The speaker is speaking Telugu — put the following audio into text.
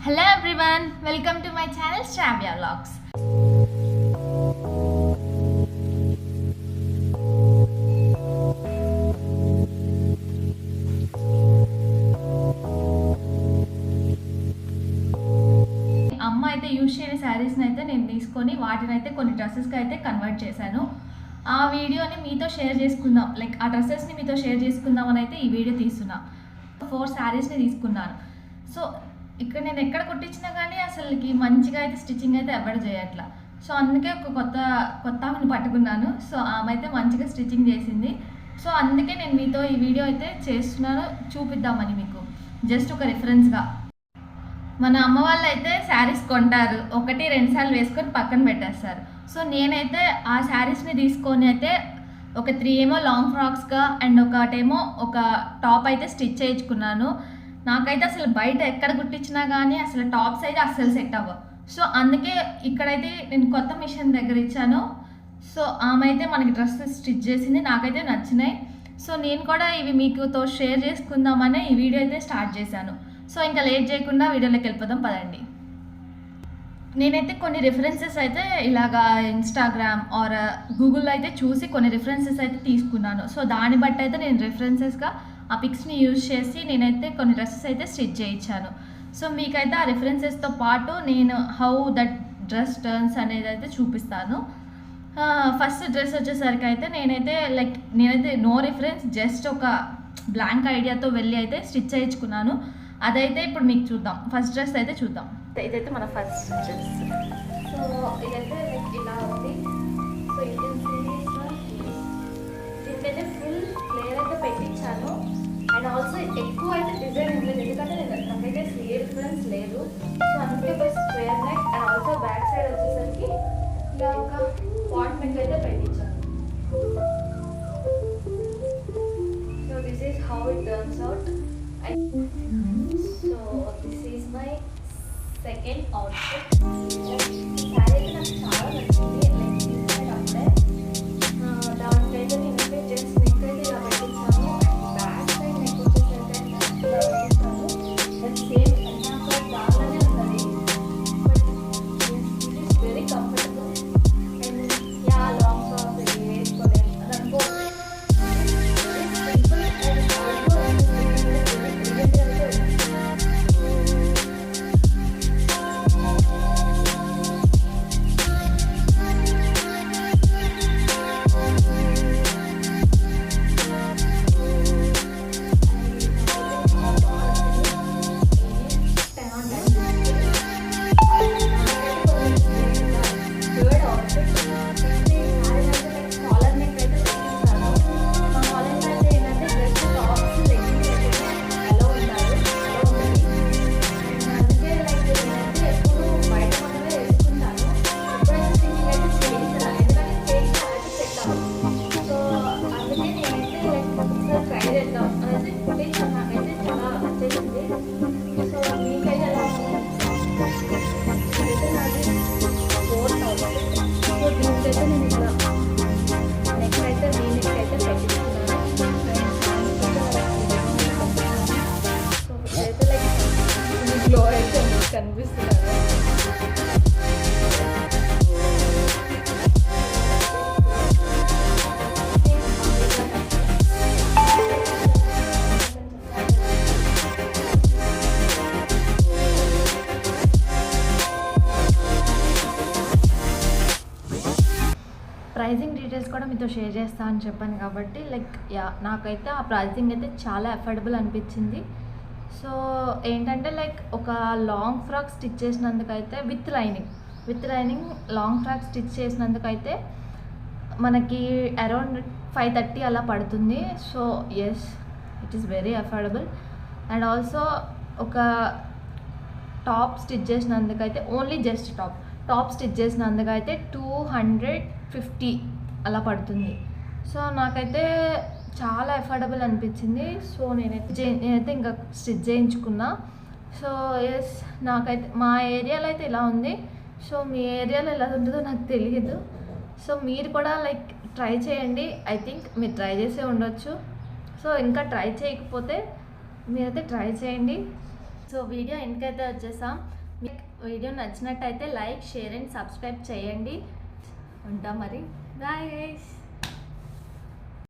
Hello everyone, welcome to my channel Shravya Vlogs. అమ్మ అయితే యూజ్ చేయని శారీస్ని అయితే నేను తీసుకొని వాటిని అయితే కొన్ని డ్రెస్సెస్కి అయితే కన్వర్ట్ చేశాను. ఆ వీడియోని మీతో షేర్ చేసుకుందాం, లైక్ ఆ డ్రెస్సెస్ని మీతో షేర్ చేసుకుందాం అని అయితే ఈ వీడియో తీస్తున్నా. 4 శారీస్ని తీసుకున్నాను. సో ఇక్కడ నేను ఎక్కడ కుట్టించినా కానీ అసలుకి మంచిగా అయితే స్టిచ్చింగ్ అయితే ఎవరు చేయట్లా. సో అందుకే ఒక కొత్త ఆమెను పట్టుకున్నాను. సో ఆమె అయితే మంచిగా స్టిచ్చింగ్ చేసింది. సో అందుకే నేను మీతో ఈ వీడియో అయితే చేస్తున్నాను, చూపిద్దామని మీకు జస్ట్ ఒక రిఫరెన్స్గా. మన అమ్మ వాళ్ళు అయితే శారీస్ కొంటారు, 1-2 సార్లు వేసుకొని పక్కన పెట్టేస్తారు. సో నేనైతే ఆ శారీస్ని తీసుకొని అయితే ఒక 3 ఏమో లాంగ్ ఫ్రాక్స్గా అండ్ ఒకటేమో ఒక టాప్ అయితే స్టిచ్ చేయించుకున్నాను. నాకైతే అసలు బయట ఎక్కడ కుట్టించినా కానీ అసలు టాప్స్ అయితే అస్సలు సెట్ అవ్వవు. సో అందుకే ఇక్కడైతే నేను కొత్త మిషన్ దగ్గర ఇచ్చాను. సో ఆమె అయితే మనకి డ్రెస్ స్టిచ్ చేసింది, నాకైతే నచ్చినాయి. సో నేను కూడా ఇవి మీకుతో షేర్ చేసుకుందామనే ఈ వీడియో అయితే స్టార్ట్ చేశాను. సో ఇంకా లేట్ చేయకుండా వీడియోలోకి వెళ్ళిపోదాం పదండి. నేనైతే కొన్ని రిఫరెన్సెస్ అయితే ఇలాగా ఇన్స్టాగ్రామ్ ఆర్ గూగుల్లో అయితే చూసి కొన్ని రిఫరెన్సెస్ అయితే తీసుకున్నాను. సో దాన్ని బట్టి అయితే నేను రిఫరెన్సెస్గా ఆ పిక్స్ని యూజ్ చేసి నేనైతే కొన్ని డ్రెస్సెస్ అయితే స్టిచ్ చేయించాను. సో మీకైతే ఆ రిఫరెన్సెస్తో పాటు నేను హౌ దట్ డ్రెస్ టర్న్స్ అనేది అయితే చూపిస్తాను. ఫస్ట్ డ్రెస్ వచ్చేసరికి అయితే నేనైతే నో రిఫరెన్స్, జస్ట్ ఒక బ్లాంక్ ఐడియాతో వెళ్ళి అయితే స్టిచ్ చేయించుకున్నాను. అదైతే ఇప్పుడు మీకు చూద్దాం. ఫస్ట్ డ్రెస్ అయితే చూద్దాం. ఇదైతే మన ఫస్ట్ డ్రెస్. సో ఇదైతే ఇలా ఉంది. సో దీనికైతే ఫుల్ ఫ్లేర్ అయితే పెట్టించాను. అండ్ ఆల్సో ఎక్కువ అయితే డిజైన్ ఇవ్వలేదు, ఎందుకంటే నాకైతే స్లీవ్ రిఫరెన్స్ లేదు. సో అందుకే square neck and also back side వచ్చేసరికి ఇలా ఒక పాట్ నెక్ అయితే పెట్టించాను. So this is how it turns out. So this is my second outfit. Sari అయితే నాకు చాలా నచ్చింది. అప్పుడే దానికైతే నేనైతే జస్ట్ నెక్ అయితే ఇలా పెట్టించాను. బ్యాక్ సైడ్ నెక్ వచ్చేసరికి ఇలా పెట్టించాను. సేమ్ నాకు దానిలోనే ఉంటుంది, but it is very comfortable. And long frocks వేసుకోలేదు అది అనుకోవచ్చు. కనిపిస్తున్నారు. ప్రైజింగ్ డీటెయిల్స్ కూడా మీతో షేర్ చేస్తా అని చెప్పాను కాబట్టి నాకైతే ఆ ప్రైజింగ్ అయితే చాలా అఫోర్డబుల్ అనిపించింది. సో ఏంటంటే ఒక లాంగ్ ఫ్రాక్ స్టిచ్ చేసినందుకైతే with lining long frock stitch చేసినందుకైతే మనకి అరౌండ్ 530 అలా పడుతుంది. So yes, it is very affordable. And also ఒక టాప్ స్టిచ్ చేసినందుకైతే ఓన్లీ జస్ట్ టాప్ స్టిచ్ చేసినందుకైతే 250 అలా పడుతుంది. సో నాకైతే చాలా అఫోర్డబుల్ అనిపించింది. సో నేనైతే ఇంకా స్టిచ్ చేయించుకున్నా. సో ఎస్, నాకైతే మా ఏరియాలో అయితే ఇలా ఉంది. సో మీ ఏరియాలో ఎలా ఉంటుందో నాకు తెలియదు. సో మీరు కూడా ట్రై చేయండి. ఐ థింక్ మీరు ట్రై చేసే ఉండొచ్చు. సో ఇంకా ట్రై చేయకపోతే మీరైతే ట్రై చేయండి. సో సో వీడియో ఎండ్కైతే వచ్చేసాం. మీకు వీడియో నచ్చినట్టయితే లైక్, షేర్ అండ్ సబ్స్క్రైబ్ చేయండి. ఉంటాం మరి. Bye guys.